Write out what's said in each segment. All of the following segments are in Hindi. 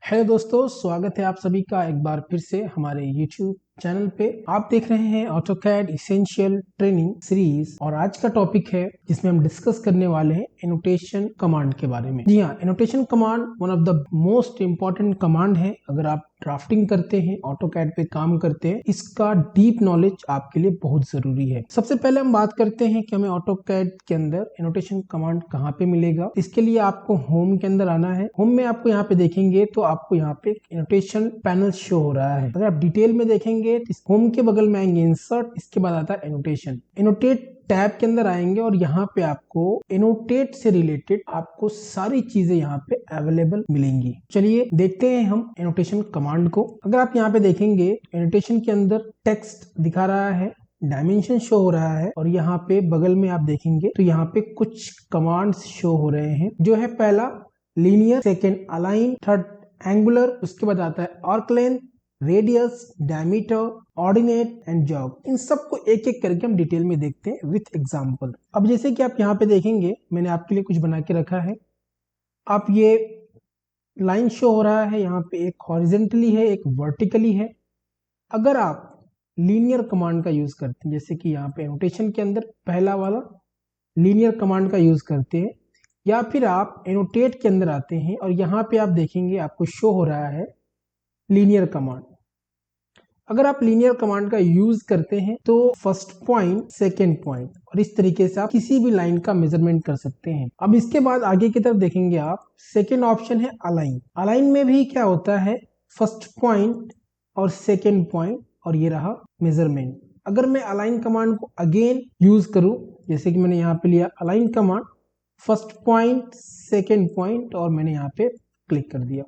हेलो दोस्तों, स्वागत है आप सभी का एक बार फिर से हमारे YouTube चैनल पे। आप देख रहे हैं AutoCAD एसेंशियल ट्रेनिंग सीरीज और आज का टॉपिक है जिसमें हम डिस्कस करने वाले हैं एनोटेशन कमांड के बारे में। जी हाँ, annotation command one of the most important command है। अगर आप ड्राफ्टिंग करते हैं, AutoCAD पे काम करते हैं, इसका डीप नॉलेज आपके लिए बहुत जरूरी है। सबसे पहले हम बात करते हैं कि हमें AutoCAD के अंदर एनोटेशन कमांड कहाँ पे मिलेगा। इसके लिए आपको होम के अंदर आना है। होम में आपको यहाँ पे देखेंगे तो आपको यहाँ पे एनोटेशन पैनल शो हो रहा है। अगर आप डिटेल में देखेंगे तो होम के बगल में आएंगे इंसर्ट, इसके बाद आता है एनोटेशन। एनोटेट टैब के अंदर आएंगे और यहाँ पे आपको एनोटेट से रिलेटेड आपको सारी चीजें यहाँ पे अवेलेबल मिलेंगी। चलिए देखते हैं हम एनोटेशन कमांड को। अगर आप यहाँ पे देखेंगे एनोटेशन के अंदर टेक्स्ट दिखा रहा है, डायमेंशन शो हो रहा है और यहाँ पे बगल में आप देखेंगे तो यहाँ पे कुछ कमांड्स शो हो रहे हैं। जो है पहला linear, second align, third angular, उसके बाद आता है arc length, radius, diameter, ordinate and job. इन सबको एक एक करके हम डिटेल में देखते हैं विथ एग्जांपल। अब जैसे कि आप यहाँ पे देखेंगे, मैंने आपके लिए कुछ बना के रखा है। आप ये लाइन शो हो रहा है, यहाँ पे एक हॉरिजेंटली है, एक वर्टिकली है। अगर आप लीनियर कमांड का यूज करते हैं, जैसे कि यहाँ पे एनोटेशन के अंदर पहला वाला लीनियर कमांड का यूज करते हैं, या फिर आप एनोटेट के अंदर आते हैं और यहाँ पे आप देखेंगे आपको शो हो रहा है लीनियर कमांड। अगर आप लीनियर कमांड का यूज करते हैं तो फर्स्ट पॉइंट, सेकेंड पॉइंट और इस तरीके से आप किसी भी लाइन का मेजरमेंट कर सकते हैं। अब इसके बाद आगे की तरफ देखेंगे आप, सेकेंड ऑप्शन है अलाइन। अलाइन में भी क्या होता है, फर्स्ट पॉइंट और सेकेंड पॉइंट और ये रहा मेजरमेंट। अगर मैं अलाइन कमांड को अगेन यूज करूं, जैसे कि मैंने यहाँ पे लिया align command, first point, second point और मैंने यहाँ पे क्लिक कर दिया,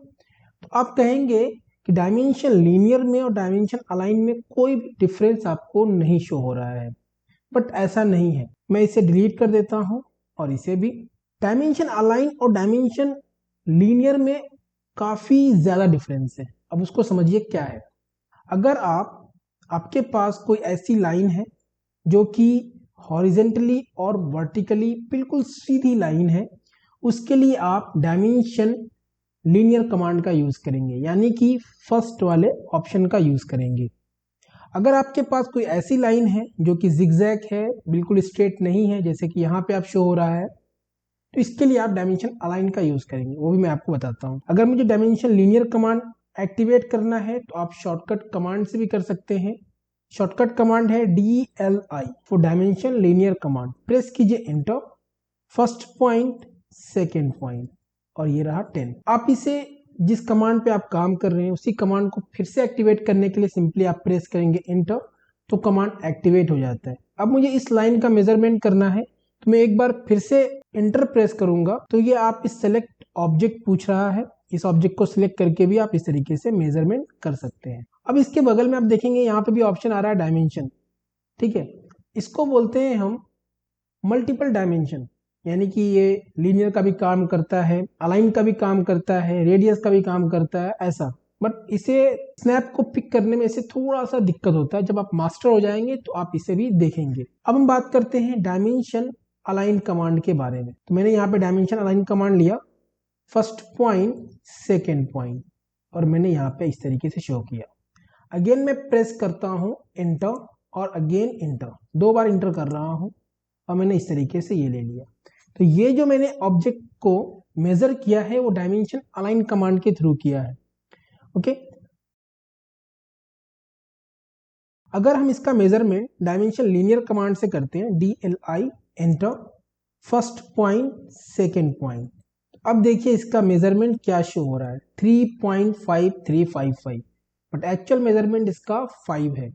तो आप कहेंगे कि डायमेंशन लीनियर में और डायमेंशन अलाइन में कोई भी डिफरेंस आपको नहीं शो हो रहा है। बट ऐसा नहीं है, मैं इसे डिलीट कर देता हूं और इसे भी। डायमेंशन अलाइन और डायमेंशन लीनियर में काफी ज्यादा डिफरेंस है। अब उसको समझिए क्या है। अगर आपके पास कोई ऐसी लाइन है जो कि हॉरिजेंटली और वर्टिकली बिल्कुल सीधी लाइन है, उसके लिए आप डायमेंशन लीनियर कमांड का यूज करेंगे, यानी कि फर्स्ट वाले ऑप्शन का यूज करेंगे। अगर आपके पास कोई ऐसी लाइन है जो कि जिगजैग है, बिल्कुल स्ट्रेट नहीं है, जैसे कि यहाँ पे आप शो हो रहा है, तो इसके लिए आप डायमेंशन अलाइन का यूज करेंगे, वो भी मैं आपको बताता हूँ। अगर मुझे डायमेंशन लीनियर कमांड एक्टिवेट करना है तो आप शॉर्टकट कमांड से भी कर सकते हैं। शॉर्टकट कमांड है DLI for dimension linear command. Press कीजिए enter, first point, second point और ये रहा 10। आप इसे जिस कमांड पे आप काम कर रहे हैं उसी कमांड को फिर से एक्टिवेट करने के लिए सिंपली आप प्रेस करेंगे एंटर, तो कमांड एक्टिवेट हो जाता है। अब मुझे इस लाइन का मेजरमेंट करना है तो मैं एक बार फिर से एंटर प्रेस करूंगा, तो ये आप इस सेलेक्ट ऑब्जेक्ट पूछ रहा है, इस ऑब्जेक्ट को सिलेक्ट करके भी आप इस तरीके से मेजरमेंट कर सकते हैं। अब इसके बगल में आप देखेंगे यहाँ पे भी ऑप्शन आ रहा है डायमेंशन, ठीक है। इसको बोलते हैं हम मल्टीपल डायमेंशन, यानी कि ये लीनियर का भी काम करता है, अलाइन का भी काम करता है, रेडियस का भी काम करता है, ऐसा। बट इसे स्नैप को पिक करने में इसे थोड़ा सा दिक्कत होता है। जब आप मास्टर हो जाएंगे तो आप इसे भी देखेंगे। अब हम बात करते हैं डायमेंशन अलाइन कमांड के बारे में। तो मैंने यहाँ पे डायमेंशन अलाइन कमांड लिया, फर्स्ट पॉइंट, सेकेंड पॉइंट और मैंने यहाँ पे इस तरीके से शो किया। अगेन मैं प्रेस करता हूँ एंटर और अगेन एंटर, 2 बार एंटर कर रहा हूँ और मैंने इस तरीके से ये ले लिया। तो ये जो मैंने ऑब्जेक्ट को मेजर किया है वो डायमेंशन अलाइन कमांड के थ्रू किया है, ओके। अगर हम इसका मेजरमेंट डायमेंशन लीनियर कमांड से करते हैं, DLI enter, first point, second point, अब देखिए इसका मेजरमेंट क्या शो हो रहा है, 3.5355, बट एक्चुअल मेजरमेंट इसका 5 है,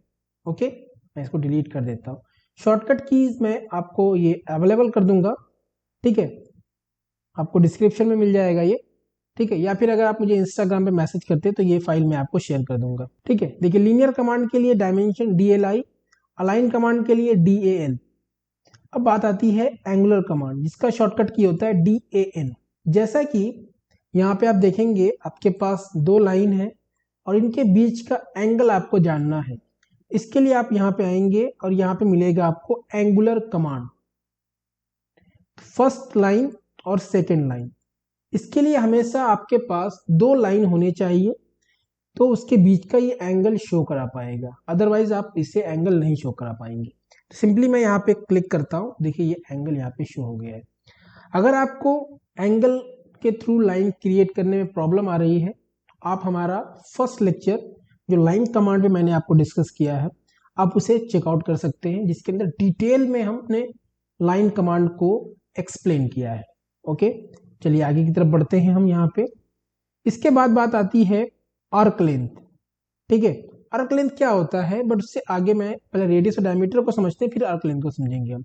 ओके। मैं इसको डिलीट कर देता हूँ। शॉर्टकट कीज मैं आपको ये अवेलेबल कर दूंगा, ठीक है, आपको डिस्क्रिप्शन में मिल जाएगा ये, ठीक है। या फिर अगर आप मुझे इंस्टाग्राम पे मैसेज करते हैं तो ये फाइल मैं आपको शेयर कर दूंगा, ठीक है। देखिए लीनियर कमांड के लिए डायमेंशन DLI, अलाइन कमांड के लिए DAL। अब बात आती है एंगुलर कमांड, जिसका शॉर्टकट की होता है DAN। जैसा कि यहाँ पे आप देखेंगे आपके पास 2 लाइन है और इनके बीच का एंगल आपको जानना है। इसके लिए आप यहाँ पे आएंगे और यहाँ पे मिलेगा आपको एंगुलर कमांड, फर्स्ट लाइन और सेकेंड लाइन। इसके लिए हमेशा आपके पास दो लाइन होने चाहिए, तो उसके बीच का ये एंगल शो करा पाएगा, अदरवाइज आप इसे एंगल नहीं शो करा पाएंगे। तो सिंपली मैं यहाँ पे क्लिक करता हूँ, देखिए ये एंगल यहाँ पे शो हो गया है। अगर आपको एंगल के थ्रू लाइन क्रिएट करने में प्रॉब्लम आ रही है, तो आप हमारा फर्स्ट लेक्चर जो लाइन कमांड पे मैंने आपको डिस्कस किया है, आप उसे चेकआउट कर सकते हैं, जिसके अंदर डिटेल में हमने लाइन कमांड को एक्सप्लेन किया है। ओके, चलिए आगे की तरफ बढ़ते हैं हम यहाँ पे। इसके बाद बात आती है आर्क लेंथ। ठीक है, आर्क लेंथ क्या होता है, बट उससे आगे मैं पहले रेडियस और डायमीटर को समझते हैं, फिर आर्क लेंथ को समझेंगे हम।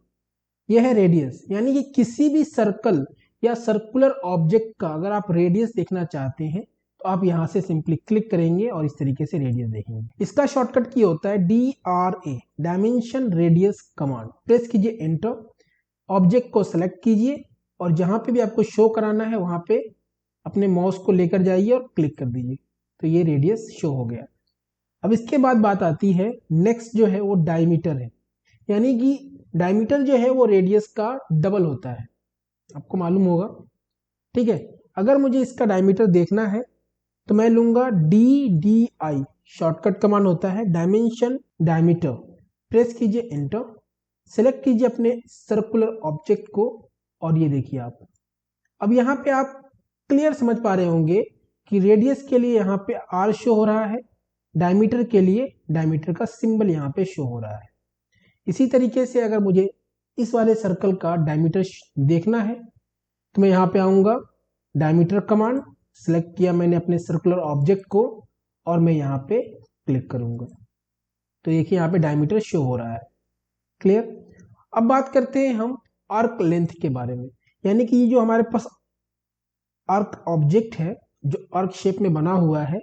यह है रेडियस, यानी कि किसी भी सर्कल या सर्कुलर ऑब्जेक्ट का अगर आप रेडियस देखना चाहते हैं तो आप यहाँ से सिंपली क्लिक करेंगे और इस तरीके से रेडियस देखेंगे। इसका शॉर्टकट की होता है DRA, dimension radius command. Press कीजिए एंटर, ऑब्जेक्ट को सेलेक्ट कीजिए और जहां पे भी आपको शो कराना है वहां पे अपने माउस को लेकर जाइए और क्लिक कर दीजिए, तो ये रेडियस शो हो गया। अब इसके बाद बात आती है नेक्स्ट, जो है वो डायमीटर है, यानी कि डायमीटर जो है वो रेडियस का डबल होता है, आपको मालूम होगा। ठीक है, अगर मुझे इसका डायमीटर देखना है तो मैं लूंगा DDI, शॉर्टकट कमांड होता है डायमेंशन डायमीटर। प्रेस कीजिए एंटर, सेलेक्ट कीजिए अपने सर्कुलर ऑब्जेक्ट को और ये देखिए आप, अब यहाँ पे आप क्लियर समझ पा रहे होंगे कि रेडियस के लिए यहाँ पे R शो हो रहा है, डायमीटर के लिए डायमीटर का सिंबल यहाँ पे शो हो रहा है। इसी तरीके से अगर मुझे इस वाले सर्कल का डायमीटर देखना है तो मैं यहाँ पे आऊंगा, डायमीटर कमांड सेलेक्ट किया मैंने अपने सर्कुलर ऑब्जेक्ट को और मैं यहाँ पे क्लिक करूंगा, तो देखिए यहाँ पे डायमीटर शो हो रहा है। क्लियर। अब बात करते हैं हम आर्क लेंथ के बारे में, यानी कि ये जो हमारे पास आर्क ऑब्जेक्ट है जो आर्क शेप में बना हुआ है,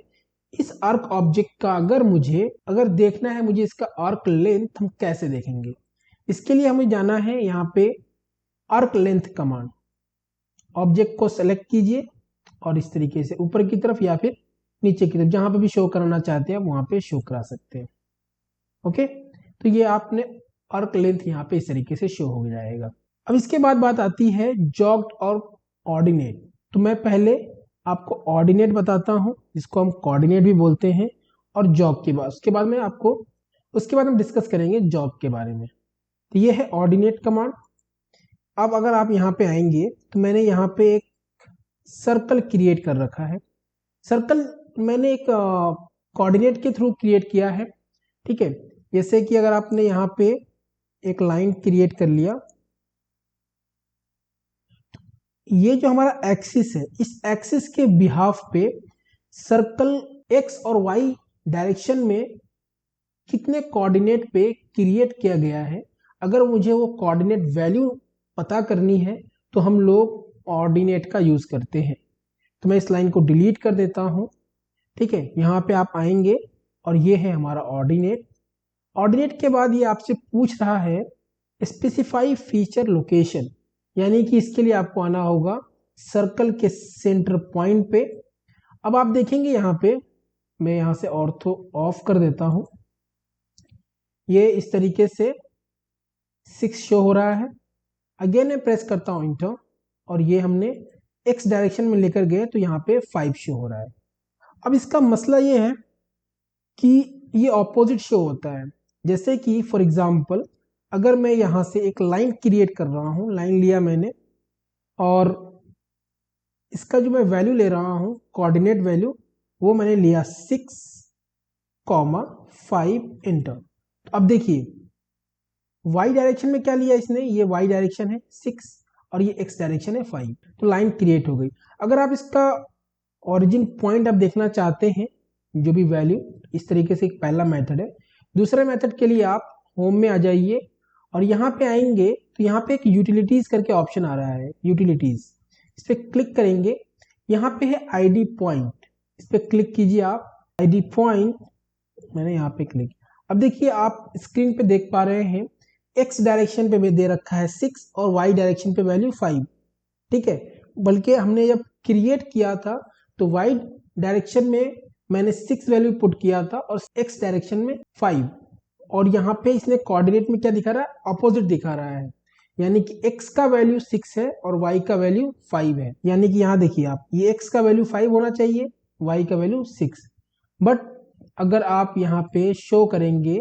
इस आर्क ऑब्जेक्ट का अगर देखना है मुझे इसका आर्क लेंथ, हम कैसे देखेंगे। इसके लिए हमें जाना है यहाँ पे आर्क लेंथ कमांड। ऑब्जेक्ट को सेलेक्ट कीजिए और इस तरीके से ऊपर की तरफ या फिर नीचे की तरफ, जहां पे भी शो कराना चाहते हैं वहां पे शो करा सकते हैं। ओके, तो ये आपने आर्क लेंथ यहाँ पे इस तरीके से शो हो जाएगा। अब इसके बाद बात आती है जॉग्ड और ऑर्डिनेट। तो मैं पहले आपको ऑर्डिनेट बताता हूं, जिसको हम कोऑर्डिनेट भी बोलते हैं, और जॉग के बाद उसके बाद हम डिस्कस करेंगे जॉग के बारे में। तो ये है ऑर्डिनेट कमांड। अब अगर आप यहाँ पे आएंगे तो मैंने यहाँ पे एक सर्कल क्रिएट कर रखा है। सर्कल मैंने एक कोऑर्डिनेट के थ्रू क्रिएट किया है। ठीक है, जैसे कि अगर आपने यहाँ पे एक लाइन क्रिएट कर लिया, ये जो हमारा एक्सिस है, इस एक्सिस के बिहाफ पे सर्कल एक्स और वाई डायरेक्शन में कितने कोऑर्डिनेट पे क्रिएट किया गया है, अगर मुझे वो कोऑर्डिनेट वैल्यू पता करनी है तो हम लोग ऑर्डिनेट का यूज करते हैं। तो मैं इस लाइन को डिलीट कर देता हूं। ठीक है, यहाँ पे आप आएंगे और ये है हमारा ऑर्डिनेट। ऑर्डिनेट के बाद ये आपसे पूछ रहा है स्पेसिफाई फीचर लोकेशन, यानी कि इसके लिए आपको आना होगा सर्कल के सेंटर पॉइंट पे। अब आप देखेंगे यहाँ पे, मैं यहाँ से ऑर्थो ऑफ कर देता हूं, ये इस तरीके से 6 शो हो रहा है। अगेन मैं प्रेस करता हूं इंटर और ये हमने एक्स डायरेक्शन में लेकर गए तो यहाँ पे 5 शो हो रहा है। अब इसका मसला ये है कि ये ऑपोजिट शो होता है। जैसे कि फॉर एग्जांपल अगर मैं यहाँ से एक लाइन क्रिएट कर रहा हूँ, लाइन लिया मैंने और इसका जो मैं वैल्यू ले रहा हूँ कोऑर्डिनेट वैल्यू, वो मैंने लिया 6,5 इंटर। तो अब देखिए y डायरेक्शन में क्या लिया इसने, ये y डायरेक्शन है 6 और ये x डायरेक्शन है 5, तो लाइन क्रिएट हो गई। अगर आप इसका ओरिजिन पॉइंट आप देखना चाहते हैं जो भी वैल्यू, इस तरीके से एक पहला मेथड है। दूसरे मेथड के लिए आप होम में आ जाइए और यहाँ पे आएंगे तो यहाँ पे एक यूटिलिटीज करके ऑप्शन आ रहा है, यूटिलिटीज, इस पे क्लिक करेंगे। यहाँ पे है आईडी पॉइंट, इस पे क्लिक कीजिए आप, आईडी पॉइंट मैंने यहाँ पे क्लिक। अब देखिए आप स्क्रीन पे देख पा रहे हैं एक्स डायरेक्शन पे दे रखा है 6 और वाई डायरेक्शन पे वैल्यू 5। ठीक है, बल्कि हमने जब क्रिएट किया था तो वाई डायरेक्शन में मैंने 6 वैल्यू पुट किया था और एक्स डायरेक्शन में 5, और यहाँ पे इसने कोऑर्डिनेट में क्या दिखा रहा है, अपोजिट दिखा रहा है। यानी कि x का वैल्यू 6 है और y का वैल्यू 5 है। यानी कि यहाँ देखिए आप, ये x का वैल्यू 5 होना चाहिए, y का वैल्यू 6। बट अगर आप यहाँ पे शो करेंगे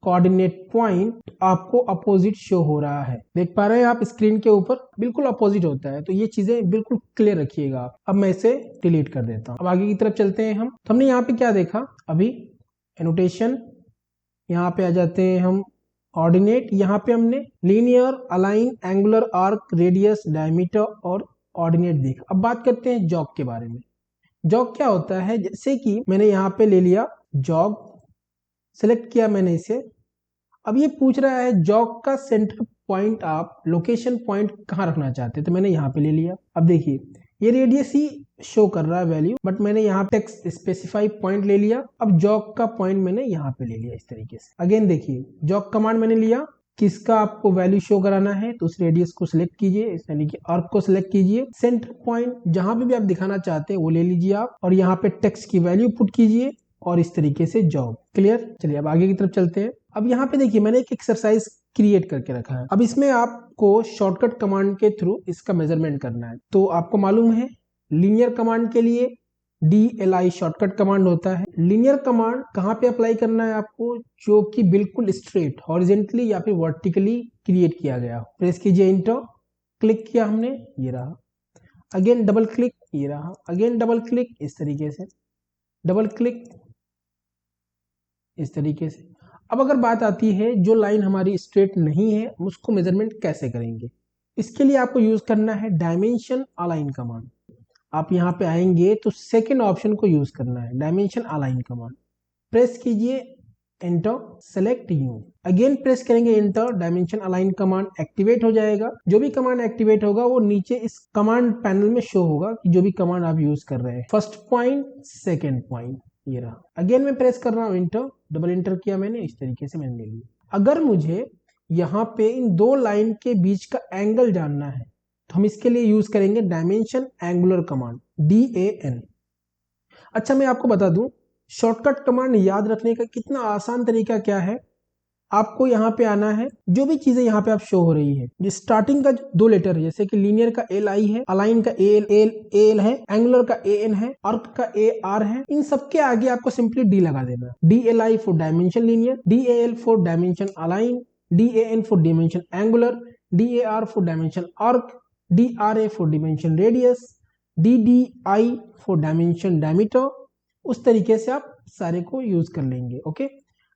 कोऑर्डिनेट पॉइंट, तो आपको अपोजिट शो हो रहा है। देख पा रहे हैं आप स्क्रीन के ऊपर, बिल्कुल अपोजिट होता है। तो ये चीजें बिल्कुल क्लियर रखिएगा आप। अब मैं इसे डिलीट कर देता हूँ। अब आगे की तरफ चलते हैं हम। तो हमने यहाँ पे क्या देखा अभी, एनोटेशन, यहाँ पे आ जाते हैं हम ऑर्डिनेट। यहाँ पे हमने linear, align, angular, arc, radius, diameter और ऑर्डिनेट देखा। अब बात करते हैं जॉग के बारे में। जॉग क्या होता है, जैसे कि मैंने यहाँ पे ले लिया जॉग, सेलेक्ट किया मैंने इसे। अब ये पूछ रहा है जॉग का सेंटर पॉइंट आप लोकेशन पॉइंट कहाँ रखना चाहते हैं, तो मैंने यहाँ पे ले लिया। अब देखिए ये रेडियस ही शो कर रहा है वैल्यू, बट मैंने यहाँ टेक्स्ट स्पेसिफाई पॉइंट ले लिया। अब जॉग का पॉइंट मैंने यहाँ पे ले लिया इस तरीके से। अगेन देखिए जॉग कमांड मैंने लिया, किसका आपको वैल्यू शो कराना है तो उस रेडियस को सिलेक्ट कीजिए, यानी कि आर्क को सिलेक्ट कीजिए। सेंटर पॉइंट जहां पे भी आप दिखाना चाहते हैं वो ले लीजिए आप, और यहाँ पे टेक्स्ट की वैल्यू पुट कीजिए और इस तरीके से जॉब। क्लियर? चलिए अब आगे की तरफ चलते हैं। अब यहाँ पे देखिए मैंने एक एक्सरसाइज क्रिएट करके रखा है। अब इसमें आपको शॉर्टकट कमांड के थ्रू इसका मेजरमेंट करना है। तो आपको मालूम है लीनियर कमांड के लिए DLI शॉर्टकट कमांड होता है। लीनियर कमांड कहाँ पे अप्लाई करना है आपको, जो कि बिल्कुल स्ट्रेट, हॉरिजेंटली या फिर वर्टिकली क्रिएट किया गया हो। प्रेस कीजिए इंटर, क्लिक किया हमने, ये रहा। अगेन डबल क्लिक, ये रहा। अगेन डबल क्लिक, इस तरीके से डबल क्लिक, इस तरीके से। अब अगर बात आती है जो लाइन हमारी स्ट्रेट नहीं है, उसको मेजरमेंट कैसे करेंगे, इसके लिए आपको यूज करना है डायमेंशन अलाइन कमांड। आप यहाँ पे आएंगे तो सेकेंड ऑप्शन को यूज करना है, डायमेंशन अलाइन कमांड। प्रेस कीजिए enter, select you. Again press करेंगे enter, dimension align command activate हो जाएगा। जो भी कमांड एक्टिवेट होगा वो नीचे इस कमांड पैनल में शो होगा कि जो भी कमांड आप यूज कर रहे हैं। फर्स्ट पॉइंट, सेकेंड पॉइंट, ये रहा। अगेन मैं प्रेस कर रहा हूँ एंटर, डबल एंटर किया मैंने, इस तरीके से मैंने ले लिया। अगर मुझे यहाँ पे इन दो लाइन के बीच का एंगल जानना है तो हम इसके लिए यूज करेंगे डायमेंशन एंगुलर कमांड, DAN। अच्छा मैं आपको बता दूं शॉर्टकट कमांड याद रखने का कितना आसान तरीका क्या है। आपको यहाँ पे आना है, जो भी चीजें यहाँ पे आप शो हो रही है, जो स्टार्टिंग का दो लेटर है, जैसे कि लीनियर का LI है, अलाइन का AL है, एंगुलर का AN है, आर्क का AR है। इन सबके आगे आपको सिंपली D लगा देना है। DLI for dimension linear, DAL for dimension align, DAN for dimension angular, DAR for dimension arc, DRA for dimension radius, DDI for dimension diameter. उस तरीके से आप सारे को यूज कर लेंगे। ओके,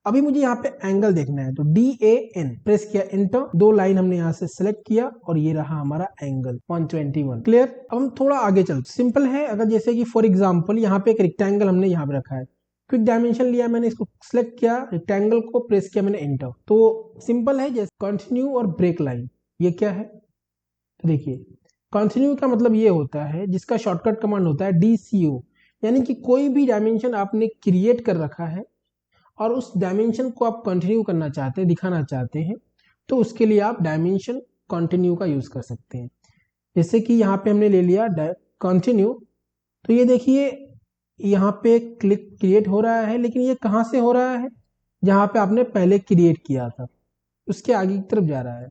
अभी मुझे यहाँ पे एंगल देखना है तो DAN प्रेस किया एंटर, दो लाइन हमने यहाँ से सिलेक्ट किया और ये रहा हमारा एंगल 121। क्लियर? अब हम थोड़ा आगे चलते, सिंपल है। अगर जैसे कि फॉर एग्जांपल यहाँ पे एक रेक्टेंगल हमने यहाँ पे रखा है, क्विक डायमेंशन लिया मैंने, इसको सिलेक्ट किया, रेक्टेंगल को प्रेस किया मैंने एंटर। तो सिंपल है, जैसे कंटिन्यू और ब्रेक लाइन, ये क्या है तो देखिए कंटिन्यू का मतलब ये होता है, जिसका शॉर्टकट कमांड होता है DCO, यानी कि कोई भी डायमेंशन आपने क्रिएट कर रखा है और उस डायमेंशन को आप कंटिन्यू करना चाहते हैं, दिखाना चाहते हैं, तो उसके लिए आप डायमेंशन कंटिन्यू का यूज कर सकते हैं। जैसे कि यहाँ पे हमने ले लिया कंटिन्यू, तो ये देखिए यहाँ पे क्लिक क्रिएट हो रहा है, लेकिन ये कहाँ से हो रहा है, जहाँ पे आपने पहले क्रिएट किया था उसके आगे की तरफ जा रहा है।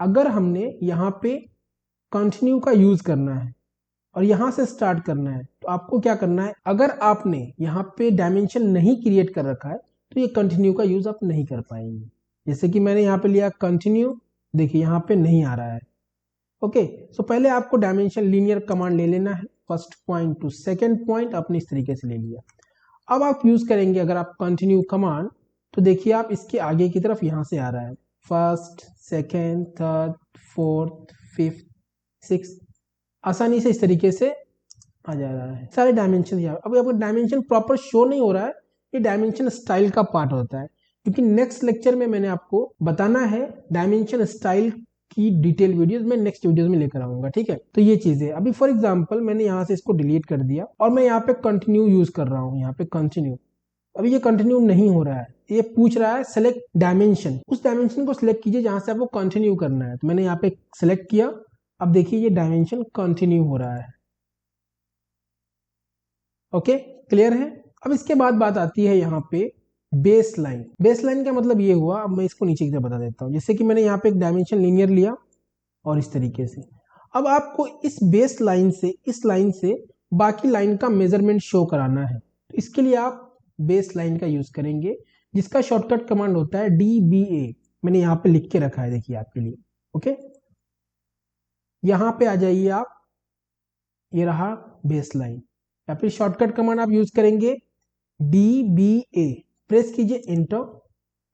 अगर हमने यहाँ पे कंटिन्यू का यूज करना है और यहाँ से स्टार्ट करना है तो आपको क्या करना है, अगर आपने यहाँ पे डायमेंशन नहीं क्रिएट कर रखा है तो ये कंटिन्यू का यूज आप नहीं कर पाएंगे। जैसे कि मैंने यहाँ पे लिया कंटिन्यू, देखिए यहाँ पे नहीं आ रहा है। ओके, सो पहले आपको डायमेंशन लीनियर कमांड ले लेना है, first point two second point आपने इस तरीके से ले लिया। अब आप यूज करेंगे अगर आप कंटिन्यू कमांड, तो देखिए आप इसके आगे की तरफ यहाँ से आ रहा है, first, second, third, fourth, fifth, six, आसानी से इस तरीके से आ जा रहा है सारे डायमेंशन यहाँ। अब आपको डायमेंशन प्रॉपर शो नहीं हो रहा है, ये डायमेंशन स्टाइल का पार्ट होता है, क्योंकि नेक्स्ट लेक्चर में मैंने आपको बताना है डायमेंशन स्टाइल की डिटेल वीडियोस मैं नेक्स्ट वीडियोस में लेकर आऊंगा। ठीक है, तो ये चीज है। अभी फॉर एग्जांपल मैंने यहाँ से इसको डिलीट कर दिया और मैं यहाँ पे कंटिन्यू यूज कर रहा हूँ, यहाँ पे कंटिन्यू। अभी ये कंटिन्यू नहीं हो रहा है, ये पूछ रहा है सेलेक्ट डायमेंशन, उस डायमेंशन को सिलेक्ट कीजिए जहां से आपको कंटिन्यू करना है। तो मैंने यहाँ पे सिलेक्ट किया, अब देखिए ये डायमेंशन कंटिन्यू हो रहा है। ओके, क्लियर है? अब इसके बाद बात आती है यहाँ पे बेस लाइन। बेस लाइन का मतलब ये हुआ, अब मैं इसको नीचे की तरफ बता देता हूँ। जैसे कि मैंने यहाँ पे एक डायमेंशन लीनियर लिया, और इस तरीके से। अब आपको इस बेस लाइन से, इस लाइन से बाकी लाइन का मेजरमेंट शो कराना है, तो इसके लिए आप बेस लाइन का यूज करेंगे, जिसका शॉर्टकट कमांड होता है DBA। मैंने यहाँ पे लिख के रखा है, देखिए आपके लिए। ओके, यहाँ पे आ जाइए आप, ये रहा बेस लाइन, या फिर शॉर्टकट कमांड आप यूज करेंगे DBA। प्रेस कीजिए एंटर,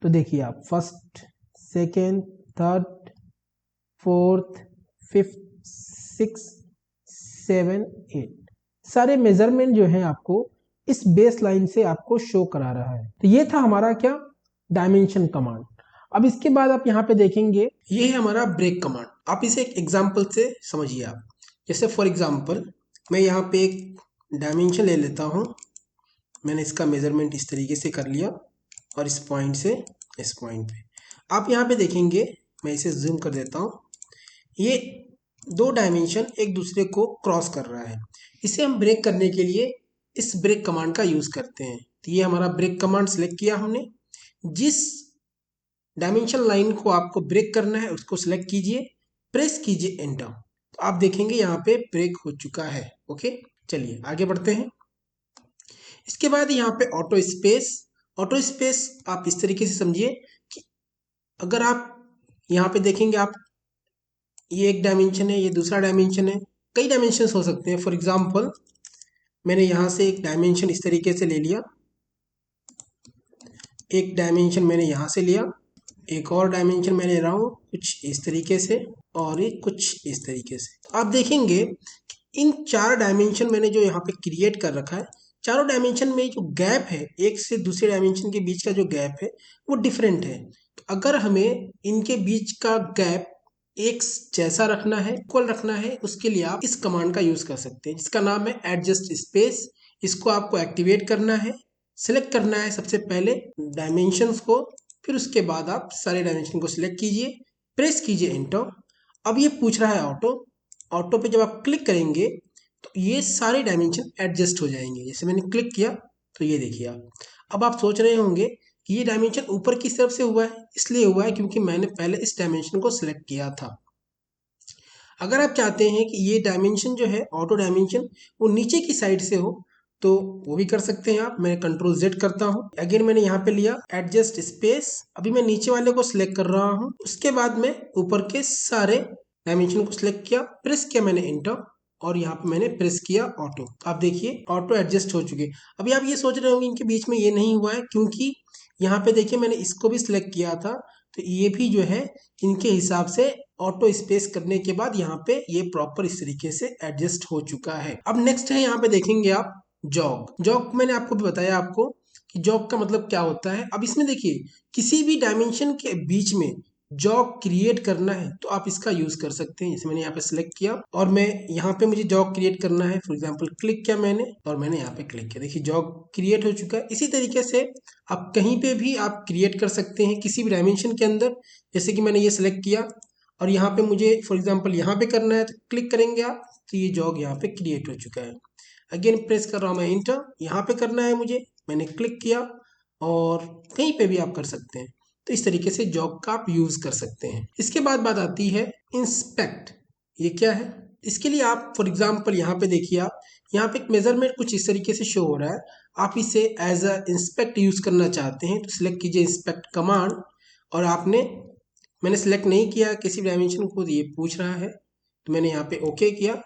तो देखिए आप first, second, third, fourth, fifth, six, 7, 8 सारे मेजरमेंट जो है आपको इस बेस लाइन से आपको शो करा रहा है। तो ये था हमारा क्या, डायमेंशन कमांड। अब इसके बाद आप यहाँ पे देखेंगे, ये है हमारा ब्रेक कमांड। आप इसे एक एग्जांपल से समझिए आप। जैसे फॉर एग्जांपल मैं यहाँ पे एक डायमेंशन ले लेता हूँ, मैंने इसका मेजरमेंट इस तरीके से कर लिया और इस पॉइंट से इस पॉइंट पे। आप यहाँ पे देखेंगे, मैं इसे जूम कर देता हूँ, ये दो डायमेंशन एक दूसरे को क्रॉस कर रहा है। इसे हम ब्रेक करने के लिए इस ब्रेक कमांड का यूज करते हैं। तो ये हमारा ब्रेक कमांड सिलेक्ट किया हमने। जिस डायमेंशन लाइन को आपको ब्रेक करना है उसको सिलेक्ट कीजिए, प्रेस कीजिए एंटर, तो आप देखेंगे यहाँ पे ब्रेक हो चुका है। ओके, चलिए आगे बढ़ते हैं। इसके बाद यहाँ पे ऑटो स्पेस आप इस तरीके से समझिए कि अगर आप यहाँ पे देखेंगे, आप ये एक डायमेंशन है, ये दूसरा डायमेंशन है, कई डायमेंशन हो सकते हैं। फॉर एग्जांपल मैंने यहाँ से एक डायमेंशन इस तरीके से ले लिया, एक डायमेंशन मैंने यहाँ से लिया, एक और डायमेंशन मैं ले रहा हूँ कुछ इस तरीके से, और एक कुछ इस तरीके से। आप देखेंगे इन चार डायमेंशन मैंने जो यहाँ पे क्रिएट कर रखा है, चारों डायमेंशन में जो गैप है, एक से दूसरे डायमेंशन के बीच का जो गैप है वो डिफरेंट है। तो अगर हमें इनके बीच का गैप एक जैसा रखना है, इक्वल रखना है, उसके लिए आप इस कमांड का यूज कर सकते हैं, जिसका नाम है एडजस्ट स्पेस। इसको आपको एक्टिवेट करना है, सिलेक्ट करना है सबसे पहले डायमेंशंस को, फिर उसके बाद आप सारे डायमेंशन को सिलेक्ट कीजिए, प्रेस कीजिए एंटर। अब ये पूछ रहा है ऑटो पे जब आप क्लिक करेंगे तो ये सारे डायमेंशन एडजस्ट हो जाएंगे। जैसे मैंने क्लिक किया तो ये देखिए आप। अब आप सोच रहे होंगे कि ये डायमेंशन ऊपर की तरफ से हुआ है, इसलिए हुआ है क्योंकि मैंने पहले इस डायमेंशन को सिलेक्ट किया था। अगर आप चाहते हैं कि ये डायमेंशन जो है ऑटो डायमेंशन वो नीचे की साइड से हो, तो वो भी कर सकते हैं आप। मैं कंट्रोल Z करता हूँ, अगेन मैंने यहाँ पे लिया एडजस्ट स्पेस। अभी मैं नीचे वाले को सिलेक्ट कर रहा हूँ, उसके बाद मैं ऊपर के सारे डायमेंशन को सिलेक्ट किया, प्रेस किया मैंने एंटर, और यहाँ पे मैंने प्रेस किया ऑटो। आप देखिए ऑटो एडजस्ट हो चुके। अभी आप ये सोच रहे होंगे इनके बीच में ये नहीं हुआ है, क्योंकि यहाँ पे देखिए मैंने इसको भी सिलेक्ट किया था, तो ये भी जो है इनके हिसाब से ऑटो स्पेस करने के बाद यहाँ पे ये प्रॉपर इस तरीके से एडजस्ट हो चुका है। अब नेक्स्ट है, यहाँ पे देखेंगे आप जॉग मैंने आपको भी बताया आपको कि जॉग का मतलब क्या होता है। अब इसमें देखिए किसी भी डायमेंशन के बीच में जॉग क्रिएट करना है तो आप इसका यूज कर सकते हैं। जैसे मैंने यहाँ पे सिलेक्ट किया और मैं यहाँ पे मुझे जॉग क्रिएट करना है, फॉर एग्जांपल क्लिक किया मैंने और मैंने यहाँ पे क्लिक किया, देखिए जॉग क्रिएट हो चुका है। इसी तरीके से आप कहीं पे भी आप क्रिएट कर सकते हैं किसी भी डायमेंशन के अंदर। जैसे कि मैंने ये सिलेक्ट किया और यहाँ पे मुझे फॉर एग्जाम्पल यहाँ पे करना है, तो क्लिक करेंगे आप तो ये जॉग यहाँ पे क्रिएट हो चुका है। अगेन प्रेस कर रहा हूँ मैं इंटर, यहाँ पे करना है मुझे, मैंने क्लिक किया, और कहीं पे भी आप कर सकते हैं। तो इस तरीके से जॉग का आप यूज कर सकते हैं। इसके बाद बात आती है इंस्पेक्ट। ये क्या है, इसके लिए आप फॉर एग्जांपल यहाँ पे देखिए, आप यहाँ पे एक मेजरमेंट कुछ इस तरीके से शो हो रहा है। आप इसे एज अ इंस्पेक्ट यूज करना चाहते हैं तो सिलेक्ट कीजिए इंस्पेक्ट कमांड, और मैंने सिलेक्ट नहीं किया किसी डायमेंशन को, तो ये पूछ रहा है, तो मैंने यहाँ पे ओके किया,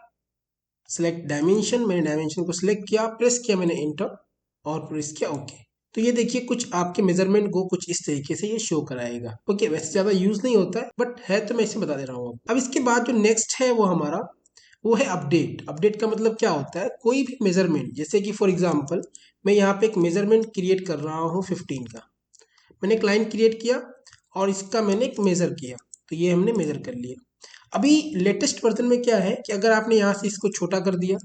सिलेक्ट डायमेंशन, मैंने डायमेंशन को सिलेक्ट किया, प्रेस किया मैंने एंटर और प्रेस किया ओके। तो ये देखिए कुछ आपके मेजरमेंट को कुछ इस तरीके से ये शो कराएगा। ओके, वैसे ज्यादा यूज नहीं होता है बट है, तो मैं इसे बता दे रहा हूँ। अब इसके बाद जो नेक्स्ट है वो है अपडेट का मतलब क्या होता है, कोई भी मेजरमेंट, जैसे कि फॉर एग्जांपल मैं यहाँ पे एक मेजरमेंट क्रिएट कर रहा हूँ 15 का, मैंने एक लाइन क्रिएट किया और इसका मैंने एक मेजर किया, तो ये हमने मेजर कर लिया। अभी लेटेस्ट वर्जन में क्या है कि अगर आपने यहाँ से इसको छोटा कर दिया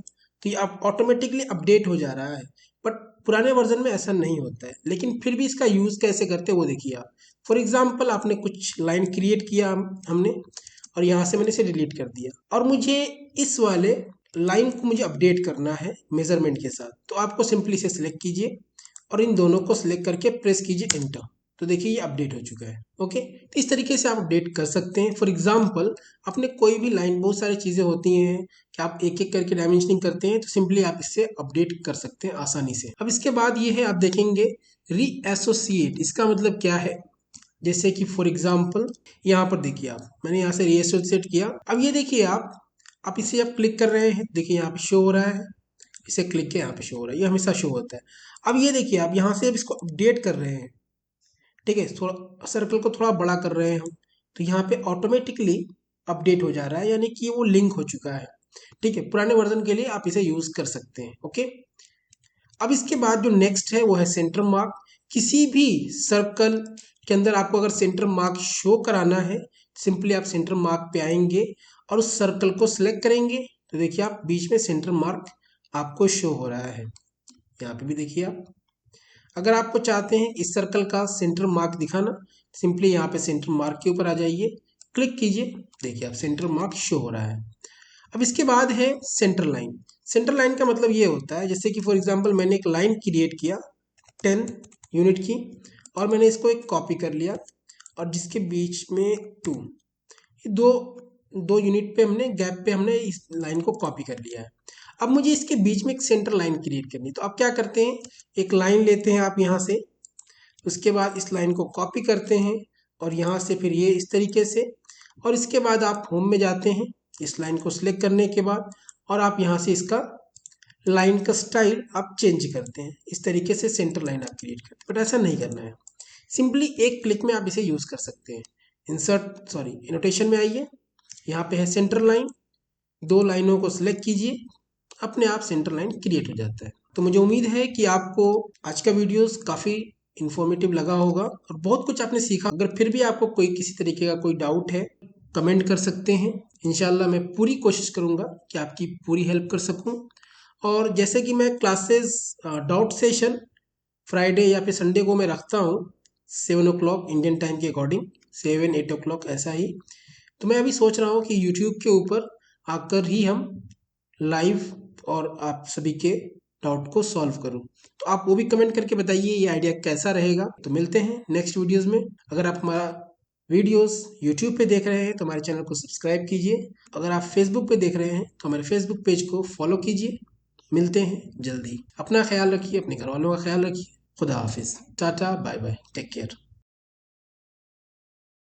तो ये आप ऑटोमेटिकली अपडेट हो जा रहा है, बट पुराने वर्जन में ऐसा नहीं होता है। लेकिन फिर भी इसका यूज कैसे करते हैं वो देखिए आप। फॉर एग्जांपल आपने कुछ लाइन क्रिएट किया हमने, और यहाँ से मैंने इसे डिलीट कर दिया, और मुझे इस वाले लाइन को मुझे अपडेट करना है मेजरमेंट के साथ, तो आपको सिंपली इसे सिलेक्ट कीजिए और इन दोनों को सिलेक्ट करके प्रेस कीजिए एंटर, तो देखिए ये अपडेट हो चुका है। ओके, तो इस तरीके से आप अपडेट कर सकते हैं। फॉर एग्जांपल आपने कोई भी लाइन, बहुत सारी चीज़ें होती हैं कि आप एक एक करके डायमेंशनिंग करते हैं, तो सिंपली आप इससे अपडेट कर सकते हैं आसानी से। अब इसके बाद ये है, आप देखेंगे रीएसोसिएट। इसका मतलब क्या है, जैसे कि फॉर एग्जांपल यहाँ पर देखिए आप, मैंने यहाँ से रीएसोसिएट किया। अब ये देखिए आप इसे आप क्लिक कर रहे हैं, देखिए यहाँ पे शो हो रहा है, इसे क्लिक के यहाँ पे शो हो रहा है, ये हमेशा शो होता है। अब ये देखिए आप यहाँ से अब इसको अपडेट कर रहे हैं, ठीक है, थोड़ा सर्कल को थोड़ा बड़ा कर रहे हैं हम, तो यहाँ पे ऑटोमेटिकली अपडेट हो जा रहा है, यानी कि वो लिंक हो चुका है। ठीक है, पुराने वर्जन के लिए आप इसे यूज कर सकते हैं। ओके, अब इसके बाद जो नेक्स्ट है वो है सेंटर मार्क। किसी भी सर्कल के अंदर आपको अगर सेंटर मार्क शो कराना है, सिंपली आप सेंटर मार्क पे आएंगे और उस सर्कल को सिलेक्ट करेंगे, तो देखिए आप बीच में सेंटर मार्क आपको शो हो रहा है। यहाँ पे भी देखिए आप, अगर आपको चाहते हैं इस सर्कल का सेंटर मार्क दिखाना, सिंपली यहाँ पे सेंटर मार्क के ऊपर आ जाइए, क्लिक कीजिए, देखिए आप सेंटर मार्क शो हो रहा है। अब इसके बाद है सेंटर लाइन। सेंटर लाइन का मतलब ये होता है, जैसे कि फॉर एग्जांपल मैंने एक लाइन क्रिएट किया 10 यूनिट की, और मैंने इसको एक कॉपी कर लिया, और जिसके बीच में 2, दो दो यूनिट पे हमने गैप पे हमने इस लाइन को कॉपी कर लिया है। अब मुझे इसके बीच में एक सेंटर लाइन क्रिएट करनी, तो आप क्या करते हैं, एक लाइन लेते हैं आप यहाँ से, उसके बाद इस लाइन को कॉपी करते हैं, और यहाँ से फिर ये इस तरीके से, और इसके बाद आप होम में जाते हैं, इस लाइन को सिलेक्ट करने के बाद, और आप यहाँ से इसका लाइन का स्टाइल आप चेंज करते हैं, इस तरीके से सेंटर लाइन आप क्रिएट करते हैं। बट ऐसा नहीं करना है, सिंपली एक क्लिक में आप इसे यूज कर सकते हैं। एनोटेशन में आइए, यहाँ पे है सेंटर लाइन, दो लाइनों को सिलेक्ट कीजिए, अपने आप सेंटर लाइन क्रिएट हो जाता है। तो मुझे उम्मीद है कि आपको आज का वीडियोस काफ़ी इन्फॉर्मेटिव लगा होगा और बहुत कुछ आपने सीखा। अगर फिर भी आपको कोई किसी तरीके का कोई डाउट है, कमेंट कर सकते हैं। इंशाल्लाह मैं पूरी कोशिश करूँगा कि आपकी पूरी हेल्प कर सकूँ। और जैसे कि मैं क्लासेस डाउट सेशन फ्राइडे या फिर संडे को मैं रखता हूँ 7 o'clock इंडियन टाइम के अकॉर्डिंग, 7-8 o'clock ऐसा ही। तो मैं अभी सोच रहा हूँ कि यूट्यूब के ऊपर आकर ही हम लाइव और आप सभी के डाउट को सॉल्व करूं। तो आप वो भी कमेंट करके बताइए ये आइडिया कैसा रहेगा। तो मिलते हैं नेक्स्ट वीडियोस में। अगर आप हमारा वीडियोस यूट्यूब पे देख रहे हैं तो हमारे चैनल को सब्सक्राइब कीजिए। अगर आप फेसबुक पे देख रहे हैं तो हमारे फेसबुक पेज को फॉलो कीजिए। मिलते हैं जल्दी। अपना ख्याल रखिए, अपने घर वालों का ख्याल रखिए। खुदा हाफिज, tata, bye bye, take care.